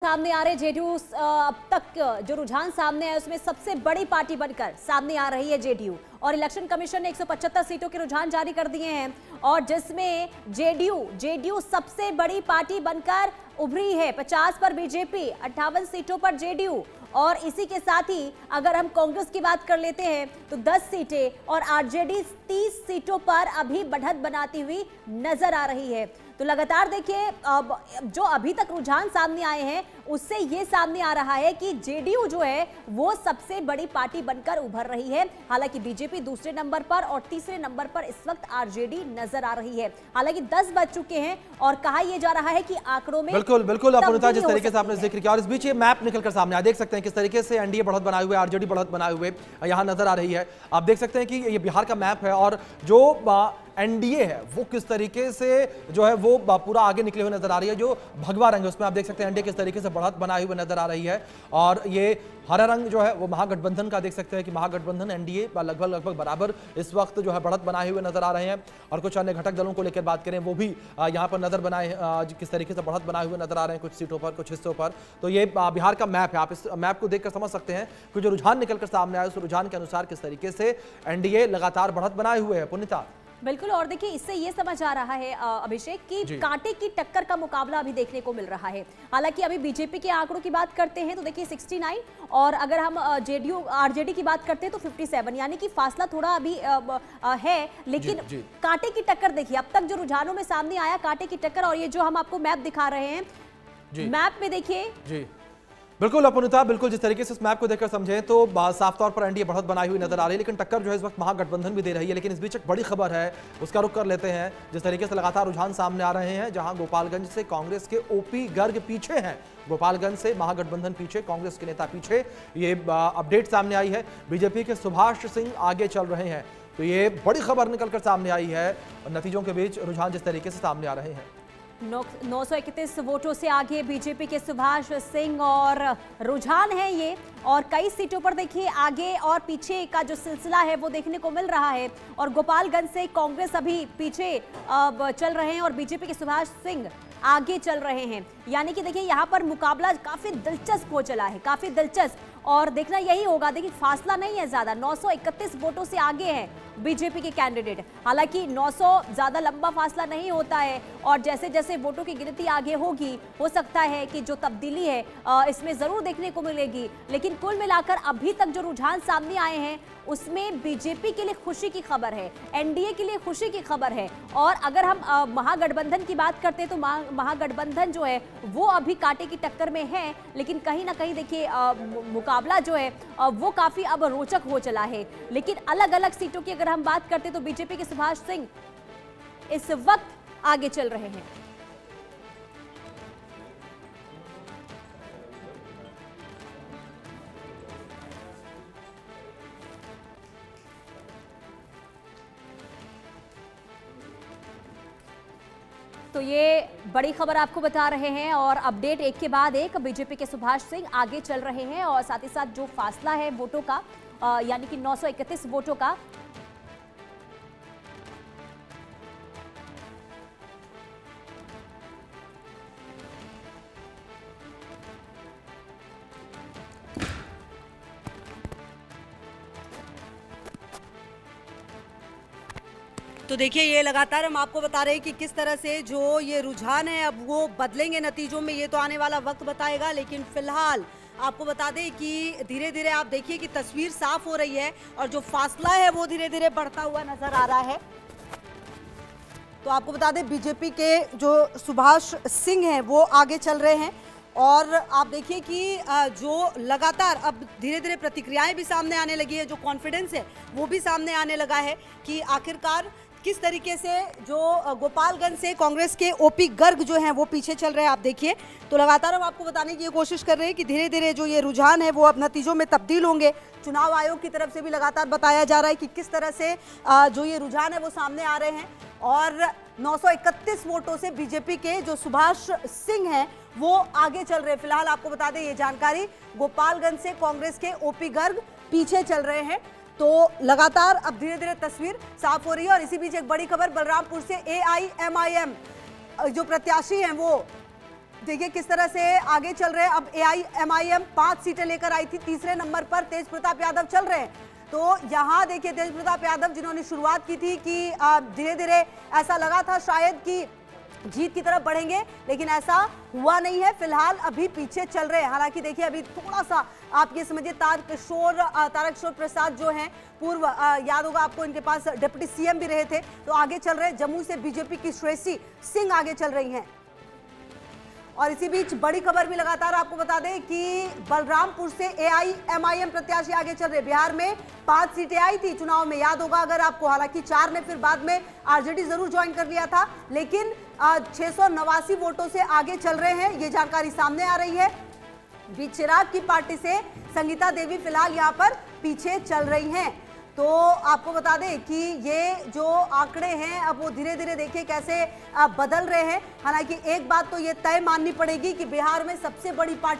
सामने आ रहे जेडीयू अब तक जो रुझान सामने आया उसमें सबसे बड़ी पार्टी बनकर सामने आ रही है जेडीयू। और इलेक्शन कमीशन ने 175 सीटों के रुझान जारी कर दिए हैं और जिसमें जेडीयू सबसे बड़ी पार्टी बनकर उभरी है। 50 पर बीजेपी, 58 सीटों पर जेडीयू। और इसी के साथ ही अगर हम कांग्रेस की बात कर लेते हैं तो 10 सीटें और आरजेडी 30 सीटों पर अभी बढ़त बनाती हुई नजर आ रही है। तो लगातार देखिए जो अभी तक रुझान सामने आए हैं उससे ये सामने आ रहा है कि जेडीयू जो है वो सबसे बड़ी पार्टी बनकर उभर रही है। हालांकि बीजेपी दूसरे नंबर पर और तीसरे नंबर पर इस वक्त आरजेडी नजर आ रही है। हालांकि 10 बज चुके हैं और कहा यह जा रहा है कि आंकड़ों में बिल्कुल अपूर्णिता, जिस तरीके से आपने जिक्र किया और इस बीच ये मैप निकलकर सामने आ, देख सकते हैं किस तरीके से एनडीए बढ़त बनाए हुए, आरजेडी बढ़त बनाए हुए यहां नजर आ रही है। आप देख सकते हैं कि ये बिहार का मैप है और जो एनडीए है वो किस तरीके से जो है वो पूरा आगे निकले हुए नजर आ रही है। जो भगवा रंग है उसमें आप देख सकते हैं एनडीए किस तरीके से बढ़त बनाए हुए नजर आ रही है। और ये हरा रंग जो है वो महागठबंधन का, देख सकते हैं कि महागठबंधन एनडीए लगभग बराबर इस वक्त जो है बढ़त बनाए हुए नजर आ रहे हैं। और कुछ अन्य घटक दलों को लेकर बात करें वो भी यहाँ पर नजर बनाए किस तरीके से बढ़त बनाए हुए नजर आ रहे हैं कुछ सीटों पर, कुछ हिस्सों पर। तो ये बिहार का मैप है, आप इस मैप को देखकर समझ सकते हैं कि जो रुझान निकलकर सामने आया उस रुझान के अनुसार किस तरीके से एनडीए लगातार बढ़त बनाए हुए है। पुनीता, बिल्कुल। और देखिए इससे ये समझ आ रहा है अभिषेक कि कांटे की टक्कर का मुकाबला अभी देखने को मिल रहा है। हालांकि अभी बीजेपी के आंकड़ों की बात करते हैं तो देखिए 69 और अगर हम जेडीयू आरजेडी की बात करते हैं तो 57, यानी कि फासला थोड़ा अभी है। लेकिन कांटे की टक्कर देखिए अब तक जो रुझानों में सामने आया कांटे की टक्कर। और ये जो हम आपको मैप दिखा रहे हैं, मैप में देखिए बिल्कुल अपूर्णिता, बिल्कुल जिस तरीके से इस मैप को देखकर समझें तो साफ तौर पर एनडीए बढ़त बनाई हुई नजर आ रही है। लेकिन टक्कर जो है इस वक्त महागठबंधन भी दे रही है। लेकिन इस बीच एक बड़ी खबर है उसका रुख कर लेते हैं। जिस तरीके से लगातार रुझान सामने आ रहे हैं, जहां गोपालगंज से कांग्रेस के ओपी गर्ग पीछे हैं, गोपालगंज से महागठबंधन पीछे, कांग्रेस के नेता पीछे, ये अपडेट सामने आई है। बीजेपी के सुभाष सिंह आगे चल रहे हैं। तो ये बड़ी खबर निकलकर सामने आई है। नतीजों के बीच रुझान जिस तरीके से सामने आ रहे हैं, 931 वोटों से आगे बीजेपी के सुभाष सिंह और रुझान है ये। और कई सीटों पर देखिए आगे और पीछे का जो सिलसिला है वो देखने को मिल रहा है। और गोपालगंज से कांग्रेस अभी पीछे चल रहे हैं और बीजेपी के सुभाष सिंह आगे चल रहे हैं। यानी कि देखिए यहाँ पर मुकाबला काफी दिलचस्प हो चला है, काफी दिलचस्प। और देखना यही होगा, देखिए फासला नहीं है ज्यादा, 931 वोटों से आगे हैं बीजेपी के कैंडिडेट। हालांकि 900 ज्यादा लंबा फासला नहीं होता है और जैसे जैसे वोटों की गिनती आगे होगी हो सकता है कि जो तब्दीली है इसमें जरूर देखने को मिलेगी। लेकिन कुल मिलाकर अभी तक जो रुझान सामने आए हैं उसमें बीजेपी के लिए खुशी की खबर है, एनडीए के लिए खुशी की खबर है। और अगर हम महागठबंधन की बात करते हैं तो महागठबंधन जो है वो अभी कांटे की टक्कर में है। लेकिन कहीं ना कहीं देखिए मुकाबला जो है वो काफी अब रोचक हो चला है। लेकिन अलग अलग सीटों की अगर हम बात करते हैं तो बीजेपी के सुभाष सिंह इस वक्त आगे चल रहे हैं। तो ये बड़ी खबर आपको बता रहे हैं और अपडेट एक के बाद एक बीजेपी के सुभाष सिंह आगे चल रहे हैं। और साथ ही साथ जो फासला है वोटों का यानी कि 931 वोटों का, तो देखिए ये लगातार हम आपको बता रहे हैं कि किस तरह से जो ये रुझान है अब वो बदलेंगे नतीजों में, ये तो आने वाला वक्त बताएगा। लेकिन फिलहाल आपको बता दें कि धीरे धीरे आप देखिए कि तस्वीर साफ हो रही है और जो फासला है वो धीरे धीरे बढ़ता हुआ नजर आ रहा है। तो आपको बता दें बीजेपी के जो सुभाष सिंह हैं वो आगे चल रहे हैं। और आप देखिए कि जो लगातार अब धीरे धीरे प्रतिक्रियाएं भी सामने आने लगी है, जो कॉन्फिडेंस है वो भी सामने आने लगा है कि आखिरकार किस तरीके से जो गोपालगंज से कांग्रेस के ओपी गर्ग जो हैं वो पीछे चल रहे हैं। आप देखिए तो लगातार हम आपको बताने की कोशिश कर रहे हैं कि धीरे धीरे जो ये रुझान है वो अब नतीजों में तब्दील होंगे। चुनाव आयोग की तरफ से भी लगातार बताया जा रहा है कि किस तरह से जो ये रुझान है वो सामने आ रहे हैं। और 931 वोटों से बीजेपी के जो सुभाष सिंह हैं वो आगे चल रहे हैं। फिलहाल आपको बता दें ये जानकारी, गोपालगंज से कांग्रेस के ओपी गर्ग पीछे चल रहे हैं। तो लगातार अब धीरे धीरे तस्वीर साफ हो रही है। और इसी बीच एक बड़ी खबर, बलरामपुर से एआईएमआईएम जो प्रत्याशी हैं वो देखिए किस तरह से आगे चल रहे हैं। अब AIMIM 5 सीटें लेकर आई थी, तीसरे नंबर पर तेज प्रताप यादव चल रहे हैं। तो यहाँ देखिए तेज प्रताप यादव जिन्होंने शुरुआत की थी कि धीरे धीरे ऐसा लगा था शायद कि जीत की तरफ बढ़ेंगे, लेकिन ऐसा हुआ नहीं है। फिलहाल अभी पीछे चल रहे हैं। हालांकि देखिए अभी थोड़ा सा आप ये समझिए तारकिशोर प्रसाद जो हैं पूर्व याद होगा आपको, इनके पास डिप्टी CM भी रहे थे, तो आगे चल रहे हैं। जम्मू से बीजेपी की श्रेयसी सिंह आगे चल रही हैं। और इसी बीच बड़ी खबर भी लगातार आपको बता दें कि बलरामपुर से AIMIM प्रत्याशी आगे चल रहे। बिहार में 5 सीटें आई थी चुनाव में, याद होगा अगर आपको, हालांकि 4 ने फिर बाद में RJD जरूर ज्वाइन कर लिया था, लेकिन 689 वोटों से आगे चल रहे हैं, ये जानकारी सामने आ रही है। बीच चिराग की पार्टी से संगीता देवी फिलहाल यहाँ पर पीछे चल रही हैं। तो आपको बता दें कि ये जो आंकड़े हैं अब वो धीरे धीरे देखिए कैसे बदल रहे हैं। हालांकि एक बात तो ये तय माननी पड़ेगी कि बिहार में सबसे बड़ी पार्टी